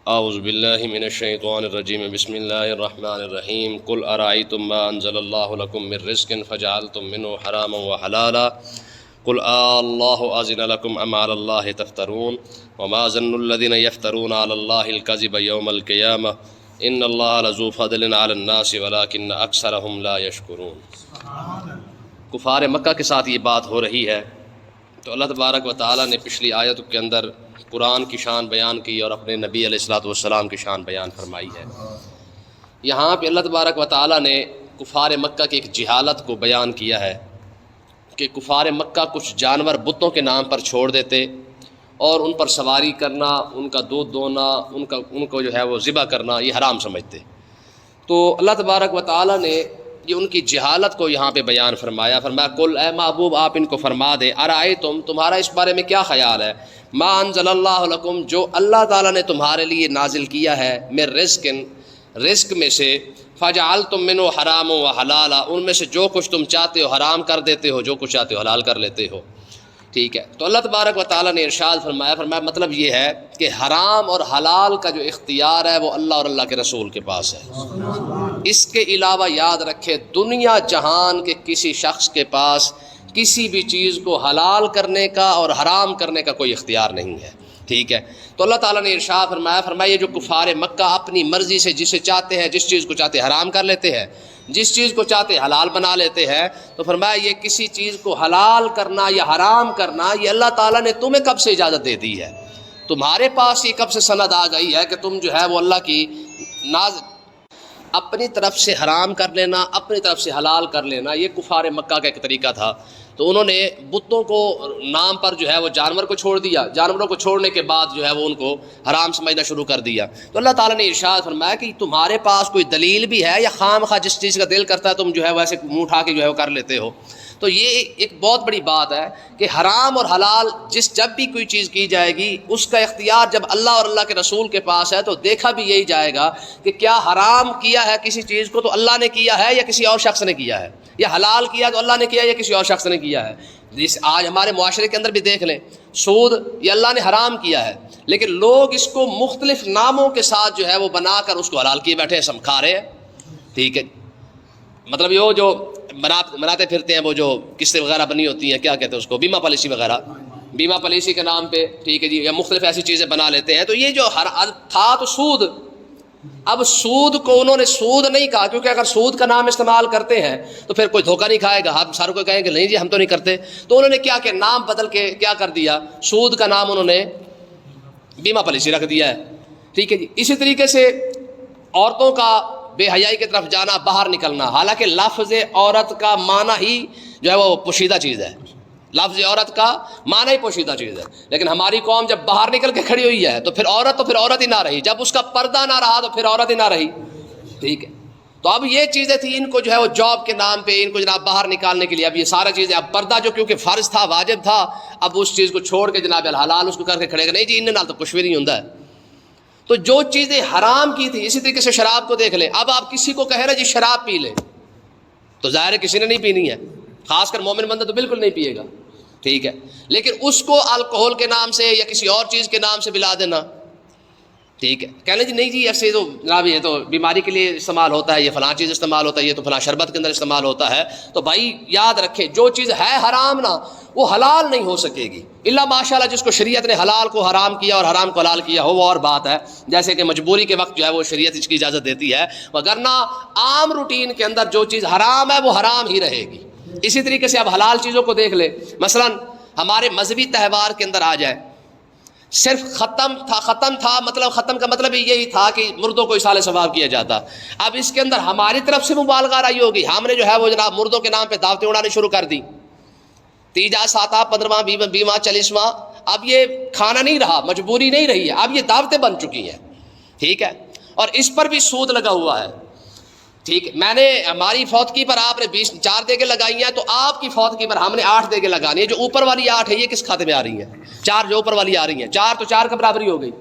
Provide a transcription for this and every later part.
اعوذ باللہ من الشیطان الرجیم بسم اللہ الرحمن الرحیم قل ارأیتم ما انزل اللہ لکم من رزق فجعلتم منہ حراما وحلالا قل اللہ اذن لکم ام علی اللہ تفترون وما ظن الذین یفترون علی اللہ الکذب یوم القیامہ ان اللہ لذو فضل علی الناس ولکن اکثرهم لا یشکرون۔ کفار مکہ کے ساتھ یہ بات ہو رہی ہے تو اللہ تبارک و تعالیٰ نے پچھلی آیت کے اندر قرآن کی شان بیان کی اور اپنے نبی علیہ الصلوۃ والسلام کی شان بیان فرمائی ہے۔ یہاں پہ اللہ تبارک و تعالیٰ نے کفار مکہ کی ایک جہالت کو بیان کیا ہے کہ کفار مکہ کچھ جانور بتوں کے نام پر چھوڑ دیتے اور ان پر سواری کرنا، ان کا دودھ دونا، ان کو جو ہے وہ ذبح کرنا یہ حرام سمجھتے۔ تو اللہ تبارک و تعالیٰ نے یہ ان کی جہالت کو یہاں پہ بیان فرمایا کل اے محبوب آپ ان کو فرما دے ارائیتم تمہارا اس بارے میں کیا خیال ہے، ما انزل اللہ لکم جو اللہ تعالیٰ نے تمہارے لیے نازل کیا ہے من رزق میں سے فجعلتم منہ حراما وحلالا ان میں سے جو کچھ تم چاہتے ہو حرام کر دیتے ہو، جو کچھ چاہتے ہو حلال کر لیتے ہو۔ ٹھیک ہے، تو اللہ تبارک و تعالیٰ نے ارشاد فرمایا مطلب یہ ہے کہ حرام اور حلال کا جو اختیار ہے وہ اللہ اور اللہ کے رسول کے پاس ہے۔ اس کے علاوہ یاد رکھے دنیا جہان کے کسی شخص کے پاس کسی بھی چیز کو حلال کرنے کا اور حرام کرنے کا کوئی اختیار نہیں ہے۔ ٹھیک ہے، تو اللہ تعالیٰ نے ارشاد فرمایا یہ جو کفار مکہ اپنی مرضی سے جسے چاہتے ہیں، جس چیز کو چاہتے ہیں حرام کر لیتے ہیں، جس چیز کو چاہتے حلال بنا لیتے ہیں، تو فرمایا یہ کسی چیز کو حلال کرنا یا حرام کرنا یہ اللہ تعالیٰ نے تمہیں کب سے اجازت دے دی ہے؟ تمہارے پاس یہ کب سے سند آ گئی ہے کہ تم جو ہے وہ اللہ کی اپنی طرف سے حرام کر لینا، اپنی طرف سے حلال کر لینا، یہ کفار مکہ کا ایک طریقہ تھا۔ تو انہوں نے بتوں کو نام پر جو ہے وہ جانور کو چھوڑ دیا، جانوروں کو چھوڑنے کے بعد جو ہے وہ ان کو حرام سمجھنا شروع کر دیا۔ تو اللہ تعالیٰ نے ارشاد فرمایا کہ تمہارے پاس کوئی دلیل بھی ہے یا خام خواہ جس چیز کا دل کرتا ہے تم جو ہے ویسے منہ اٹھا کے جو ہے وہ کر لیتے ہو؟ تو یہ ایک بہت بڑی بات ہے کہ حرام اور حلال جب بھی کوئی چیز کی جائے گی اس کا اختیار جب اللہ اور اللہ کے رسول کے پاس ہے تو دیکھا بھی یہی جائے گا کہ کیا حرام کیا ہے کسی چیز کو تو اللہ نے کیا ہے یا کسی اور شخص نے کیا ہے، یا حلال کیا تو اللہ نے کیا یا کسی اور شخص نے کیا ہے۔ جس آج ہمارے معاشرے کے اندر بھی دیکھ لیں، سود یہ اللہ نے حرام کیا ہے لیکن لوگ اس کو مختلف ناموں کے ساتھ جو ہے وہ بنا کر اس کو حلال کیے بیٹھے ہیں، کھا رہے ہیں۔ ٹھیک ہے، مطلب یہ جو بناتے پھرتے ہیں وہ جو قسطیں وغیرہ بنی ہوتی ہیں، کیا کہتے ہیں اس کو، بیمہ پالیسی وغیرہ، بیمہ پالیسی کے نام پہ، ٹھیک ہے جی، یا مختلف ایسی چیزیں بنا لیتے ہیں۔ تو یہ جو تھا تو سود، اب سود کو انہوں نے سود نہیں کہا کیونکہ اگر سود کا نام استعمال کرتے ہیں تو پھر کوئی دھوکہ نہیں کھائے گا، ہم سارے کو کہیں گے نہیں جی ہم تو نہیں کرتے۔ تو انہوں نے کیا کہ نام بدل کے کیا کر دیا، سود کا نام انہوں نے بیمہ پالیسی رکھ دیا ہے۔ ٹھیک ہے جی، اسی طریقے سے عورتوں کا بے حیائی کی طرف جانا، باہر نکلنا، حالانکہ لفظ عورت کا معنی ہی جو ہے وہ پوشیدہ چیز ہے، لفظ عورت کا معنی ہی پوشیدہ چیز ہے، لیکن ہماری قوم جب باہر نکل کے کھڑی ہوئی ہے تو پھر عورت ہی نہ رہی، جب اس کا پردہ نہ رہا تو پھر عورت ہی نہ رہی۔ ٹھیک ہے، تو اب یہ چیزیں تھیں، ان کو جو ہے وہ جاب کے نام پہ ان کو جناب باہر نکالنے کے لیے اب یہ سارا چیزیں، اب پردہ جو کیونکہ فرض تھا، واجب تھا، اب اس چیز کو چھوڑ کے جناب الحلال اس کو کر کے کھڑے گا، نہیں جی ان نال تو کچھ بھی نہیں ہوتا ہے۔ تو جو چیزیں حرام کی تھی، اسی طریقے سے شراب کو دیکھ لیں، اب آپ کسی کو کہہ رہے جی شراب پی لیں تو ظاہر ہے کسی نے نہیں پینی ہے، خاص کر مومن بندہ تو بالکل نہیں پیے گا۔ ٹھیک ہے، لیکن اس کو الکوہل کے نام سے یا کسی اور چیز کے نام سے پلا دینا، ٹھیک ہے، کہنے جی نہیں جی ایسے تو جناب یہ تو بیماری کے لیے استعمال ہوتا ہے، یہ فلاں چیز استعمال ہوتا ہے، یہ تو فلاں شربت کے اندر استعمال ہوتا ہے۔ تو بھائی یاد رکھیں جو چیز ہے حرام نا وہ حلال نہیں ہو سکے گی الا ماشاءاللہ جس کو شریعت نے حلال کو حرام کیا اور حرام کو حلال کیا ہو، وہ اور بات ہے، جیسے کہ مجبوری کے وقت جو ہے وہ شریعت اس کی اجازت دیتی ہے، وگرنہ عام روٹین کے اندر جو چیز حرام ہے وہ حرام ہی رہے گی۔ اسی طریقے سے اب حلال چیزوں کو دیکھ لیں، مثلا ہمارے مذہبی تہوار کے اندر آ جائے، صرف ختم تھا، مطلب ختم کا مطلب یہی تھا کہ مردوں کو اصالہ ثواب کیا جاتا۔ اب اس کے اندر ہماری طرف سے مبالغہ آئی ہوگی، ہم نے جو ہے وہ جناب مردوں کے نام پہ دعوتیں اڑانی شروع کر دی، تیجا ساتواں 15واں 20واں 40واں، اب یہ کھانا نہیں رہا، مجبوری نہیں رہی ہے، اب یہ دعوتیں بن چکی ہیں۔ ٹھیک ہے، اور اس پر بھی سود لگا ہوا ہے۔ ٹھیک ہے، میں نے ہماری فوتگی پر آپ نے 4 دیگیں لگائی ہیں تو آپ کی فوتگی پر ہم نے 8 دیگیں لگانی ہے۔ جو اوپر والی 8 ہے یہ کس کھاتے میں آ رہی ہیں؟ 4 جو اوپر والی آ رہی ہیں، 4 تو 4 کا برابری ہو گئی،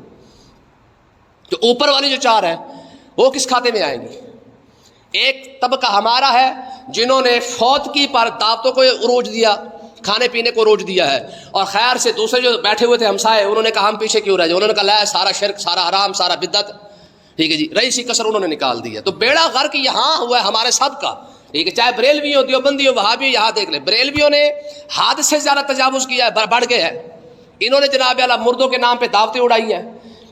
تو اوپر والی جو 4 ہے وہ کس کھاتے میں آئیں گی؟ ایک طبقہ ہمارا ہے جنہوں نے فوتگی پر دعوتوں کو عروج دیا، کھانے پینے کو روک دیا ہے. اور خیر سے دوسرے جو بیٹھے ہوئے تھے ہمسائے, انہوں نے کہا ہم پیچھے کیوں رہ جائیں, انہوں نے کہا لا سارا شرک, سارا حرام, سارا بدعت, ٹھیک ہے جی, رئیسی کسر انہوں نے نکال دی ہے. تو بیڑا غرق یہاں ہوا ہے ہمارے سب کا, ٹھیک ہے, چاہے بریلوی ہو, دیوبندی ہو, وہابی ہو. یہاں دیکھ لیں بریلویوں نے حد سے زیادہ تجاوز کیا ہے, بڑھ گئے ہیں. انہوں نے جناب اعلیٰ مردوں کے نام پہ دعوتیں اڑائی ہیں,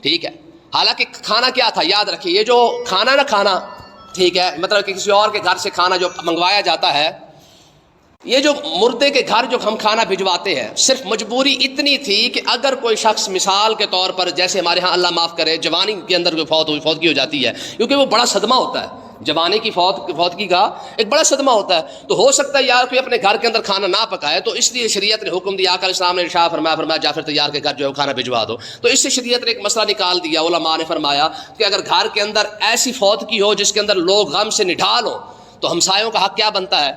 ٹھیک ہے. حالانکہ کھانا کیا تھا یاد رکھیے, یہ جو کھانا نہ کھانا, ٹھیک ہے, مطلب کہ کسی اور کے گھر سے کھانا جو منگوایا جاتا ہے, یہ جو مردے کے گھر جو ہم کھانا بھجواتے ہیں, صرف مجبوری اتنی تھی کہ اگر کوئی شخص مثال کے طور پر, جیسے ہمارے ہاں اللہ معاف کرے جوانی کے اندر کوئی فوتگی ہو جاتی ہے, کیونکہ وہ بڑا صدمہ ہوتا ہے, جوانی کی فوتگی کا ایک بڑا صدمہ ہوتا ہے, تو ہو سکتا ہے یار کوئی اپنے گھر کے اندر کھانا نہ پکائے, تو اس لیے شریعت نے حکم دیا, آقا علیہ السلام نے ارشاد فرمایا جعفر تیار کے گھر جو ہے کھانا بھجوا دو. تو اس سے شریعت نے ایک مسئلہ نکال دیا. علماء نے فرمایا کہ اگر گھر کے اندر ایسی فوتگی ہو جس کے اندر لوگ غم سے نڈھال ہو, تو ہمسایوں کا حق کیا بنتا ہے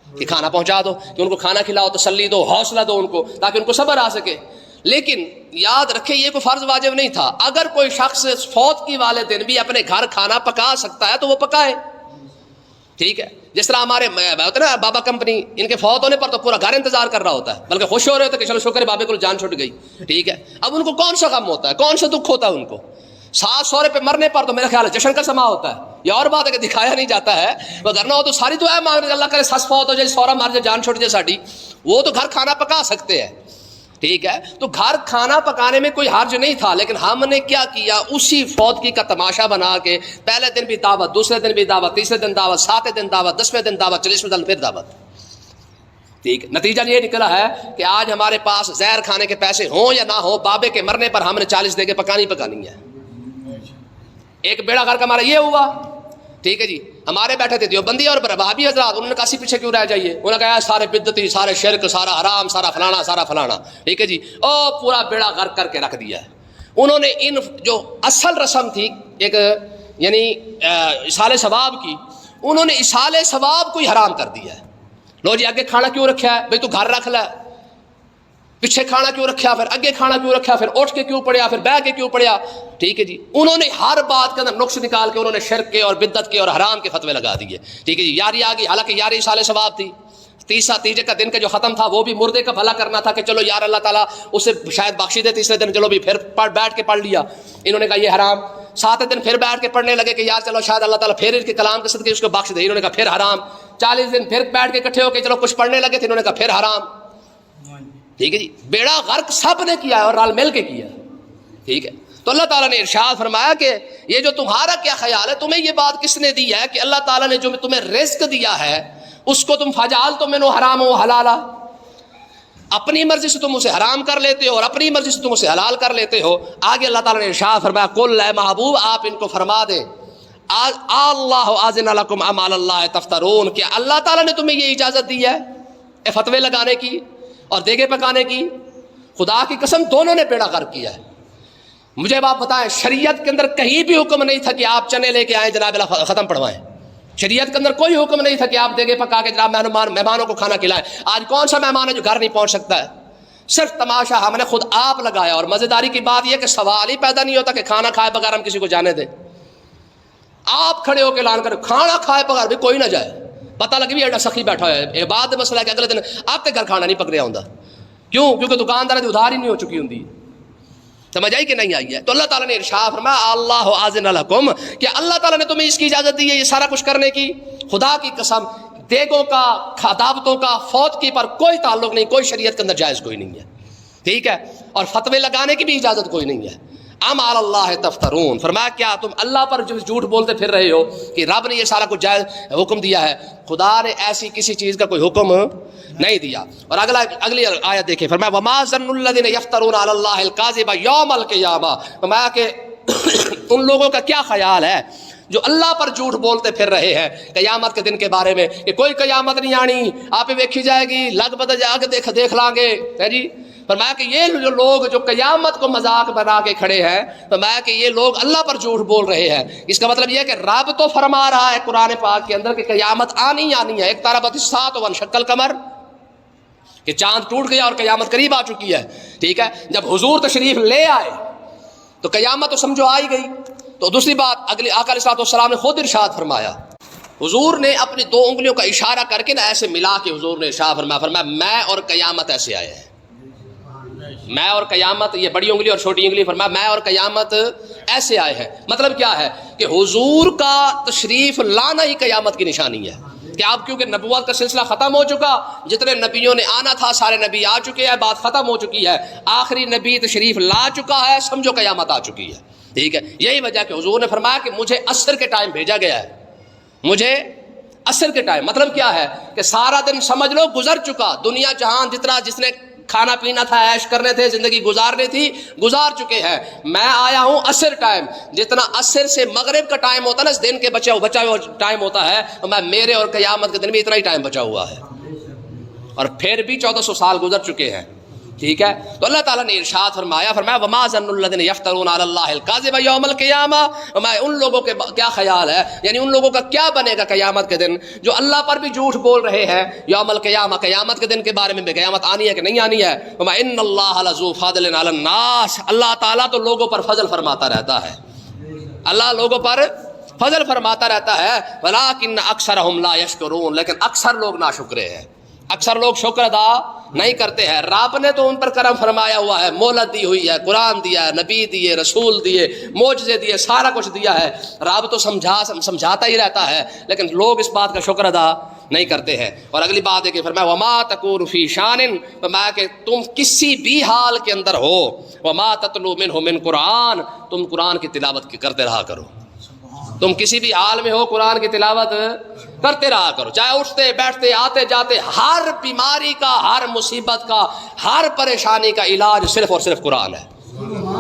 کہ کھانا پہنچا دو, کہ ان کو کھانا کھلاؤ, تسلی دو, حوصلہ دو ان کو, تاکہ ان کو صبر آ سکے. لیکن یاد رکھیں یہ کوئی فرض واجب نہیں تھا. اگر کوئی شخص فوتگی والے دن بھی اپنے گھر کھانا پکا سکتا ہے تو وہ پکائے, ٹھیک ہے. جس طرح ہمارے ہوتا ہے نا بابا کمپنی, ان کے فوت ہونے پر تو پورا گھر انتظار کر رہا ہوتا ہے, بلکہ خوش ہو رہے ہوتے کہ چلو شکر ہے بابے کو جان چھوٹ گئی, ٹھیک ہے. اب ان کو کون سا غم ہوتا ہے, کون سا دکھ ہوتا ہے ان کو؟ ساس سورے پہ مرنے پر تو میرا خیال ہے جشن کا سما ہوتا ہے. یہ اور بات ہے کہ دکھایا نہیں جاتا ہے, وہ کرنا ہو تو ساری دعائیں مانگ رہے, اللہ کرے سس فوت ہو جائے, سورا مار جائے, جان چھوٹ جائے ساڈی, وہ تو گھر کھانا پکا سکتے ہیں, ٹھیک ہے. تو گھر کھانا پکانے میں کوئی حرج نہیں تھا, لیکن ہم نے کیا کیا, اسی فوتگی کا تماشا بنا کے پہلے دن بھی دعوت, دوسرے دن بھی دعوت, تیسرے دن دعوت, ساتویں دن دعوت, 10ویں دن دعوت, 40ویں دن پھر دعوت, ٹھیک. نتیجہ یہ نکلا ہے کہ آج ہمارے پاس زہر کھانے کے پیسے ہوں یا نہ ہو, بابے کے مرنے پر ہم نے 40 دے کے پکانی ہے. ایک بیڑا گھر کا ہمارا یہ ہوا, ٹھیک ہے جی. ہمارے بیٹھے تھے دیوبندی اور وہابی حضرات, انہوں نے کہا اسی پیچھے کیوں رہ جائیے, انہوں نے کہا سارے بدعتی, سارے شرک, سارا حرام, سارا فلانا, ٹھیک ہے جی. او پورا بیڑا غرق کر کے رکھ دیا ہے. انہوں نے ان جو اصل رسم تھی ایک یعنی اصال ثواب کی, انہوں نے اصال ثواب کو ہی حرام کر دیا ہے. لو جی آگے کھانا کیوں رکھا ہے بھائی, تو گھر رکھ لے, پیچھے کھانا کیوں رکھا, پھر آگے کھانا کیوں رکھا, پھر اٹھ کے کیوں پڑیا, پھر بیٹھ کے کیوں پڑیا, ٹھیک ہے جی. انہوں نے ہر بات کے اندر نقص نکال کے انہوں نے شرک کے اور بدعت کے اور حرام کے فتوے لگا دیے, ٹھیک ہے جی. یاری آ گئی, حالانکہ یاری سال ثواب تھی. تیجے کا دن کا جو ختم تھا وہ بھی مردے کا بھلا کرنا تھا, کہ چلو یار اللہ تعالیٰ اسے شاید بخشی دے. تیسرے دن چلو بھی پھر بیٹھ کے پڑھ لیا, انہوں نے کہا یہ حرام. 7 دن پھر بیٹھ کے پڑھنے لگے کہ یار چلو شاید اللہ تعالیٰ پھر ان کے کلام کے صدقے اس کو بخش دے, انہوں نے کہا پھر حرام. 40 دن پھر بیٹھ کے اکٹھے ہو کے چلو کچھ پڑھنے لگے تھے, انہوں نے کہا پھر حرام, ٹھیک ہے جی. بیڑا غرق سب نے کیا ہے اور رل مل کے کیا, ٹھیک ہے. تو اللہ تعالیٰ نے ارشاد فرمایا کہ یہ جو تمہارا کیا خیال ہے, تمہیں یہ بات کس نے دی ہے کہ اللہ تعالیٰ نے جو تمہیں رزق دیا ہے اس کو تم فجعلتم منہ حرام و حلالا, اپنی مرضی سے تم اسے حرام کر لیتے ہو اور اپنی مرضی سے تم اسے حلال کر لیتے ہو. آگے اللہ تعالیٰ نے ارشاد فرمایا قل اے محبوب آپ ان کو فرما دیں اللہ اذن لکم ام علی اللہ تفترون, کہ اللہ تعالیٰ نے تمہیں یہ اجازت دی ہے فتوے لگانے کی اور دیگے پکانے کی. خدا کی قسم دونوں نے بیڑا غرق کیا ہے. مجھے آپ بتائیں شریعت کے اندر کہیں بھی حکم نہیں تھا کہ آپ چنے لے کے آئیں جناب ختم پڑھوائیں. شریعت کے اندر کوئی حکم نہیں تھا کہ آپ دیگے پکا کے جناب مہمانوں کو کھانا کھلائیں. آج کون سا مہمان ہے جو گھر نہیں پہنچ سکتا ہے؟ صرف تماشا ہم نے خود آپ لگایا. اور مزیداری کی بات یہ کہ سوال ہی پیدا نہیں ہوتا کہ کھانا کھائے بغیر ہم کسی کو جانے دیں. آپ کھڑے ہو کے اعلان کریں کھانا کھائے بغیر بھی کوئی نہ جائے, پتہ لگے بھی ایڈا سخی بیٹھا ہے. یہ بات مسئلہ ہے کہ اگلے دن آپ کے گھر کھانا نہیں پک رہا ہوں. کیوں؟ کیونکہ دکاندار کی ادھار ہی نہیں ہو چکی ہوں. سمجھ آئی کہ نہیں آئی ہے؟ تو اللہ تعالیٰ نے ارشاد فرمایا اللہ اذن لکم, کہ اللہ تعالیٰ نے تمہیں اس کی اجازت دی ہے یہ سارا کچھ کرنے کی. خدا کی قسم دیگوں کا دعوتوں کا فوتگی پر کوئی تعلق نہیں, کوئی شریعت کے اندر جائز کوئی نہیں ہے, ٹھیک ہے. اور فتوے لگانے کی بھی اجازت کوئی نہیں ہے. ام علی اللہ تفترون, فرمایا کیا تم اللہ پر جو جھوٹ بولتے پھر رہے ہو کہ رب نے یہ سارا کچھ جائز حکم دیا ہے؟ خدا نے ایسی کسی چیز کا کوئی حکم نہیں دیا. اور اگلی آیت دیکھیں, فرمایا وما ظن الذین یفترون علی اللہ الکاذب یوم القیامہ, فرمایا کہ ان لوگوں کا کیا خیال ہے جو اللہ پر جھوٹ بولتے پھر رہے ہیں قیامت کے دن کے بارے میں, کہ کوئی قیامت نہیں آنی, آپ ویکھی جائے گی, لگ بدل جا کے دیکھ لیں گے, ہے جی. فرمایا کہ یہ جو لوگ جو قیامت کو مذاق بنا کے کھڑے ہیں, فرمایا کہ یہ لوگ اللہ پر جھوٹ بول رہے ہیں. اس کا مطلب یہ ہے کہ رب تو فرما رہا ہے قرآن پاک کے اندر کہ قیامت آنی ہے. اقتربت الساعۃ وانشق القمر, کہ چاند ٹوٹ گیا اور قیامت قریب آ چکی ہے, ٹھیک ہے. جب حضور تشریف لے آئے تو قیامت تو سمجھو آ ہی گئی. تو دوسری بات اگلی آقا علیہ الصلوۃ والسلام نے خود ارشاد فرمایا حضور نے اپنی 2 انگلیوں کا اشارہ کر کے نا ایسے ملا کے حضور نے ارشاد فرمایا میں اور قیامت ایسے آئے ہیں. میں اور قیامت، یہ بڑی انگلی اور چھوٹی انگلی، فرمایا میں اور قیامت ایسے آئے ہیں. مطلب کیا ہے کہ حضور کا تشریف لانا ہی قیامت کی نشانی ہے. کہ آپ کیونکہ نبوت کا سلسلہ ختم ہو چکا، جتنے نبیوں نے آنا تھا سارے نبی آ چکے ہیں، بات ختم ہو چکی ہے، آخری نبی تشریف لا چکا ہے، سمجھو قیامت آ چکی ہے. ٹھیک ہے، یہی وجہ کہ حضور نے فرمایا کہ مجھے عصر کے ٹائم بھیجا گیا ہے. مجھے عصر کے ٹائم مطلب کیا ہے کہ سارا دن سمجھ لو گزر چکا، دنیا جہان جتنا جس نے کھانا پینا تھا، عیش کرنے تھے، زندگی گزارنی تھی، گزار چکے ہیں. میں آیا ہوں عصر ٹائم. جتنا عصر سے مغرب کا ٹائم ہوتا ہے نا، اس دن کے بچا ہوا ٹائم ہوتا ہے، میں میرے اور قیامت کے دن بھی اتنا ہی ٹائم بچا ہوا ہے. اور پھر بھی 1400 سال گزر چکے ہیں. ٹھیک ہے، تو اللہ تعالیٰ نے ارشاد فرمایا وما ظن الذین یفترون علی اللہ الکذب یوم القیامہ. ان لوگوں کے کیا خیال ہے، یعنی ان لوگوں کا کیا بنے گا قیامت کے دن جو اللہ پر بھی جھوٹ بول رہے ہیں یوم القیامہ، قیامت کے دن کے بارے میں قیامت آنی ہے کہ نہیں آنی ہے. ان اللہ لذو فضل علی الناس. اللہ تعالیٰ تو لوگوں پر فضل فرماتا رہتا ہے، اللہ لوگوں پر فضل فرماتا رہتا ہے. ولکن اکثرہم لا یشکرون. لیکن اکثر لوگ ناشکرے ہیں، اکثر لوگ شکر ادا نہیں کرتے ہیں. رب نے تو ان پر کرم فرمایا ہوا ہے، مہلت دی ہوئی ہے، قرآن دیا ہے، نبی دیے، رسول دیے، معجزے دیے، سارا کچھ دیا ہے. رب تو سمجھاتا ہی رہتا ہے، لیکن لوگ اس بات کا شکر ادا نہیں کرتے ہیں. اور اگلی بات ہے کہ فرمایا وما تکون فی شان، فرمایا کہ تم کسی بھی حال کے اندر ہو، وما تتلو منہ من قرآن، تم قرآن کی تلاوت کرتے رہا کرو. تم کسی بھی حال میں ہو قرآن کی تلاوت کرتے رہا کرو، چاہے اٹھتے بیٹھتے آتے جاتے. ہر بیماری کا، ہر مصیبت کا، ہر پریشانی کا علاج صرف اور صرف قرآن ہے.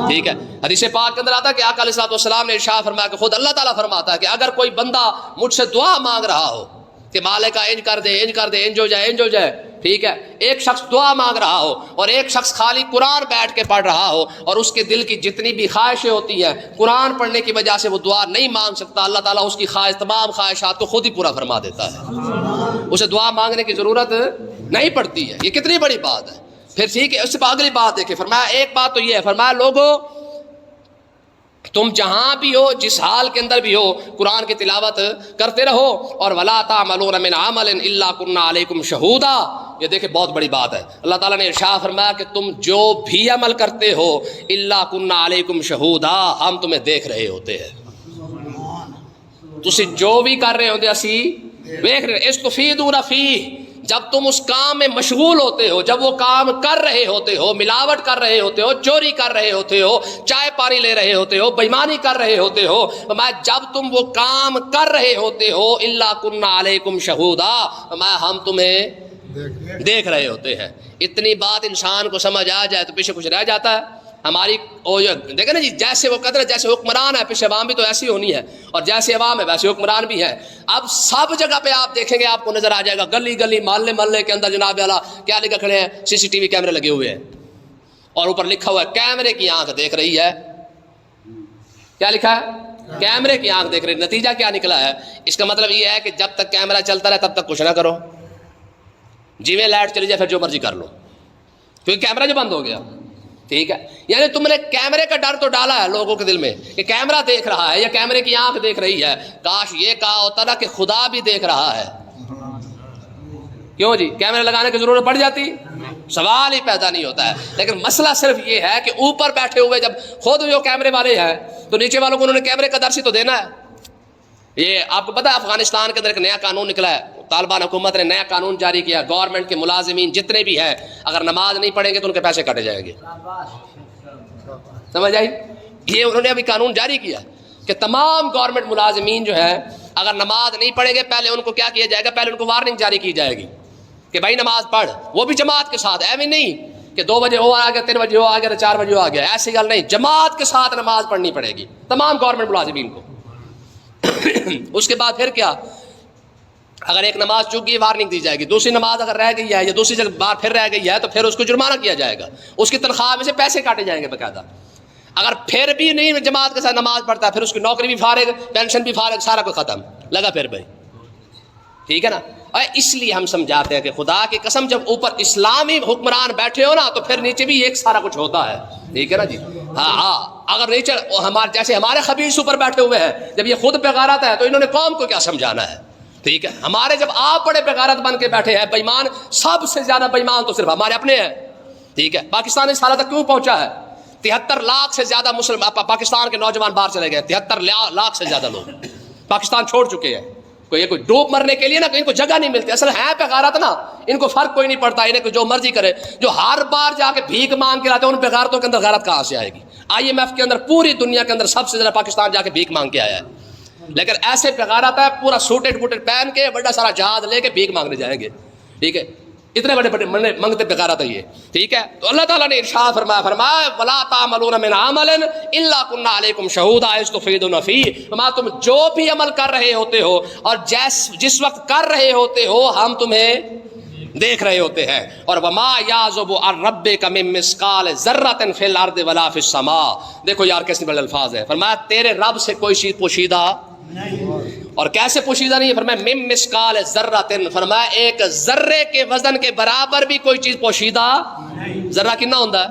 ٹھیک ہے، حدیث پاک کے اندر آتا ہے کہ آقا علیہ الصلوۃ والسلام نے ارشاد فرمایا کہ خود اللہ تعالیٰ فرماتا ہے کہ اگر کوئی بندہ مجھ سے دعا مانگ رہا ہو کہ مالک انج کر دے، انج کر دے، انج ہو جائے، انج ہو جائے، ٹھیک ہے، ایک شخص دعا مانگ رہا ہو اور ایک شخص خالی قرآن بیٹھ کے پڑھ رہا ہو اور اس کے دل کی جتنی بھی خواہشیں ہوتی ہیں قرآن پڑھنے کی وجہ سے وہ دعا نہیں مانگ سکتا، اللہ تعالیٰ اس کی تمام خواہشات کو خود ہی پورا فرما دیتا ہے، اسے دعا مانگنے کی ضرورت نہیں پڑتی ہے. یہ کتنی بڑی بات ہے. پھر ٹھیک ہے، اس سے اگلی بات ہے کہ فرمایا ایک بات تو یہ ہے، فرمایا لوگوں تم جہاں بھی ہو، جس حال کے اندر بھی ہو، قرآن کی تلاوت کرتے رہو. اور ولا تعملون من عمل الا كنا علیکم شہودا. یہ دیکھیں بہت بڑی بات ہے. اللہ تعالیٰ نے ارشاد فرمایا کہ تم جو بھی عمل کرتے ہو الا كنا علیکم شہودا، ہم تمہیں دیکھ رہے ہوتے ہیں. تسی جو بھی کر رہے ہوتے اسی دیکھ رہے. استفیدون فیہ، جب تم اس کام میں مشغول ہوتے ہو، جب وہ کام کر رہے ہوتے ہو، ملاوٹ کر رہے ہوتے ہو، چوری کر رہے ہوتے ہو، چائے پانی لے رہے ہوتے ہو، بےمانی کر رہے ہوتے ہو، جب تم وہ کام کر رہے ہوتے ہو الا کنا علیکم شہودا، ہم تمہیں دیکھ رہے ہوتے ہیں. اتنی بات انسان کو سمجھ آ جائے تو پیچھے کچھ رہ جاتا ہے. ہماری دیکھیں نا جی، جیسے وہ قدر، جیسے حکمران ہے پیچھے عوام بھی تو ایسی ہونی ہے، اور جیسے عوام ہے ویسے حکمران بھی ہے. اب سب جگہ پہ آپ دیکھیں گے، آپ کو نظر آ جائے گا، گلی گلی محلے محلے کے اندر جناب والا کیا لکھے کھڑے ہیں، CCTV کیمرے لگے ہوئے ہیں اور اوپر لکھا ہوا ہے کیمرے کی آنکھ دیکھ رہی ہے. کیا لکھا ہے؟ کیمرے کی آنکھ دیکھ رہی. نتیجہ کیا نکلا ہے؟ اس کا مطلب یہ ہے کہ جب تک کیمرہ چلتا رہے تب تک کچھ نہ کرو، جی میں لائٹ چلی جائے پھر جو مرضی کر لو، کیونکہ کیمرہ جو بند ہو گیا. ٹھیک ہے، یعنی تم نے کیمرے کا ڈر تو ڈالا ہے لوگوں کے دل میں کہ کیمرہ دیکھ رہا ہے یا کیمرے کی آنکھ دیکھ رہی ہے. کاش یہ کہا ہوتا نا کہ خدا بھی دیکھ رہا ہے. کیوں جی کیمرے لگانے کی ضرورت پڑ جاتی؟ سوال ہی پیدا نہیں ہوتا ہے. لیکن مسئلہ صرف یہ ہے کہ اوپر بیٹھے ہوئے جب خود جو کیمرے والے ہیں تو نیچے والوں کو انہوں نے کیمرے کا درس ہی تو دینا ہے. یہ آپ کو پتا ہے افغانستان کے اندر ایک نیا قانون نکلا ہے، طالبان حکومت نے نیا قانون جاری کیا، گورنمنٹ کے ملازمین جتنے بھی ہیں اگر نماز نہیں پڑھیں گے تو ان کے پیسے کاٹے جائیں گے. سمجھ آئی؟ یہ انہوں نے ابھی قانون جاری کیا کہ تمام گورنمنٹ ملازمین جو ہیں اگر نماز نہیں پڑھیں گے پہلے ان کو کیا کیا جائے گا، پہلے ان کو وارننگ جاری کی جائے گی کہ بھائی نماز پڑھ، وہ بھی جماعت کے ساتھ. ایویں نہیں کہ 2 بجے ہو آ گیا، 3 بجے ہو آ گیا، 4 بجے ہو آ گیا، ایسی گل نہیں. جماعت کے ساتھ نماز پڑھنی پڑے گی تمام گورنمنٹ ملازمین کو. اس کے بعد پھر کیا، اگر ایک نماز چوک گئی وارننگ دی جائے گی، دوسری نماز اگر رہ گئی ہے یا دوسری جگہ بار پھر رہ گئی ہے تو پھر اس کو جرمانہ کیا جائے گا، اس کی تنخواہ میں سے پیسے کاٹے جائیں گے باقاعدہ. اگر پھر بھی نہیں جماعت کے ساتھ نماز پڑھتا پھر اس کی نوکری بھی فارغ، پینشن بھی فارغ، سارا کچھ ختم لگا پھر بھائی. ٹھیک ہے نا. اور اس لیے ہم سمجھاتے ہیں کہ خدا کی قسم جب اوپر اسلامی حکمران بیٹھے ہو نا تو پھر نیچے بھی ایک سارا کچھ ہوتا ہے. ٹھیک ہے نا جی. ہاں اگر نیچے ہمارے جیسے ہمارے خبیث اوپر بیٹھے ہوئے ہیں، جب یہ خود بغیرت ہے تو انہوں نے قوم کو کیا سمجھانا ہے. ٹھیک ہے، ہمارے جب آپ بڑے بغیرت بن کے بیٹھے ہیں بےمان، سب سے زیادہ بےمان تو صرف ہمارے اپنے ہیں. ٹھیک ہے، پاکستان اس حالت تک کیوں پہنچا ہے؟ 73 لاکھ سے زیادہ مسلم پاکستان کے نوجوان باہر چلے گئے. 73 لاکھ سے زیادہ لوگ پاکستان چھوڑ چکے ہیں. کوئی ڈوب مرنے کے لیے نا ان کو جگہ نہیں ملتی. اصل ہے بغیرت نا، ان کو فرق کوئی نہیں پڑتا، انہیں جو مرضی کرے. جو ہر بار جا کے بھیک مانگ کے لاتے ہیں ان بغیرتوں کے اندر غیرت کہاں سے آئے گی؟ IMF کے اندر پوری دنیا کے اندر سب سے زیادہ پاکستان جا کے بھیک مانگ کے آیا ہے. لیکن ایسے بغیرت ہے پورا سوٹڈ بوٹڈ پہن کے بڑا سارا جہاز لے کے بھیک مانگنے جائیں گے. ٹھیک ہے، اتنے بڑے بڑے منگتے بغیرت ہے یہ. ٹھیک ہے، تو اللہ تعالیٰ نے ارشاد فرمایا ولا تعملون من عمل الا كنا عليكم شهودا اذ تفيضون فيه. تم جو بھی عمل کر رہے ہوتے ہو اور جس وقت کر رہے ہوتے ہو ہم تمہیں دیکھ رہے ہوتے ہیں. اور وما يعزب عن ربك من مثقال ذرة في الارض ولا في السماء. دیکھو یار کیسے بڑے الفاظ ہیں. فرمایا تیرے رب سے کوئی چیز پوشیدہ اور کیسے پوشیدہ نہیں ہے؟ فرمایا مم مسقال ذرۃ، فرمایا ایک ذرے کے وزن کے برابر بھی کوئی چیز پوشیدہ. ذرہ کتنا ہوتا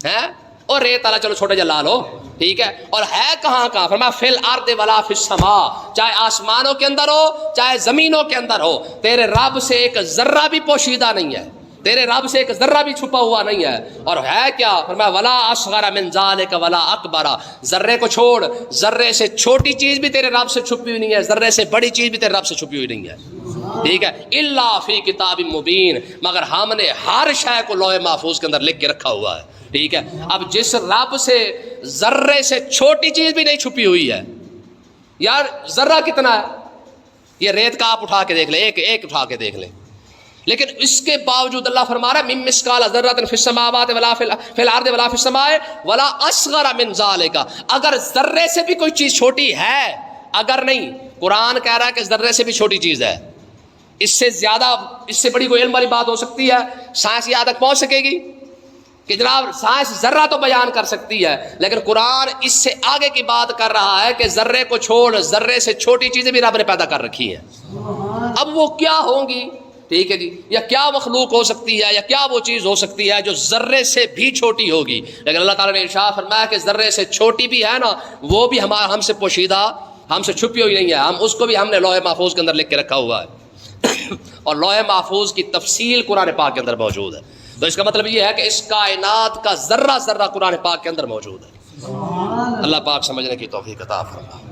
ہے؟ اور ریت والا چلو چھوٹا جا لو. ٹھیک ہے، اور ہے کہاں کا؟ فرمایا فی الارض ولا فی السماء، چاہے آسمانوں کے اندر ہو چاہے زمینوں کے اندر ہو، تیرے رب سے ایک ذرہ بھی پوشیدہ نہیں ہے، تیرے رب سے ایک ذرہ بھی چھپا ہوا نہیں ہے. اور ہے کیا؟ فرمایا ولا اصغر من ذلک ولا اکبر. ذرے کو چھوڑ، ذرے سے چھوٹی چیز بھی تیرے رب سے چھپی ہوئی نہیں ہے، ذرے سے بڑی چیز بھی تیرے رب سے چھپی ہوئی نہیں ہے. ٹھیک ہے، الا فی کتاب مبین، مگر ہم نے ہر شے کو لوح محفوظ کے اندر لکھ کے رکھا ہوا ہے. ٹھیک ہے، اب جس رب سے ذرے سے چھوٹی چیز بھی نہیں چھپی ہوئی ہے، یار ذرہ کتنا ہے؟ یہ ریت کا آپ اٹھا کے دیکھ لیں، ایک اٹھا کے دیکھ لیں. لیکن اس کے باوجود اللہ فرما رہا ہے مم مثقال ذرۃ فی السماوات ولا فی الارض ولا فی السماء ولا اصغر من ذلک. اگر ذرے سے بھی کوئی چیز چھوٹی ہے، اگر نہیں، قرآن کہہ رہا ہے کہ ذرے سے بھی چھوٹی چیز ہے. اس سے زیادہ، اس سے بڑی کوئی علم والی بات ہو سکتی ہے؟ سائنس یہاں تک پہنچ سکے گی کہ جناب سائنس ذرہ تو بیان کر سکتی ہے، لیکن قرآن اس سے آگے کی بات کر رہا ہے کہ ذرے کو چھوڑ، ذرے سے چھوٹی چیزیں بھی رب نے پیدا کر رکھی ہیں. اب وہ کیا ہوں گی؟ ٹھیک ہے جی، یا کیا مخلوق ہو سکتی ہے، یا کیا وہ چیز ہو سکتی ہے جو ذرے سے بھی چھوٹی ہوگی؟ لیکن اللہ تعالیٰ نے ارشاد فرمایا کہ ذرے سے چھوٹی بھی ہے نا، وہ بھی ہم سے پوشیدہ، ہم سے چھپی ہوئی نہیں ہے. اس کو بھی ہم نے لوح محفوظ کے اندر لکھ کے رکھا ہوا ہے. اور لوح محفوظ کی تفصیل قرآن پاک کے اندر موجود ہے. تو اس کا مطلب یہ ہے کہ اس کائنات کا ذرہ ذرہ قرآن پاک کے اندر موجود ہے. اللہ پاک سمجھنے کی توفیق عطا فرمائے.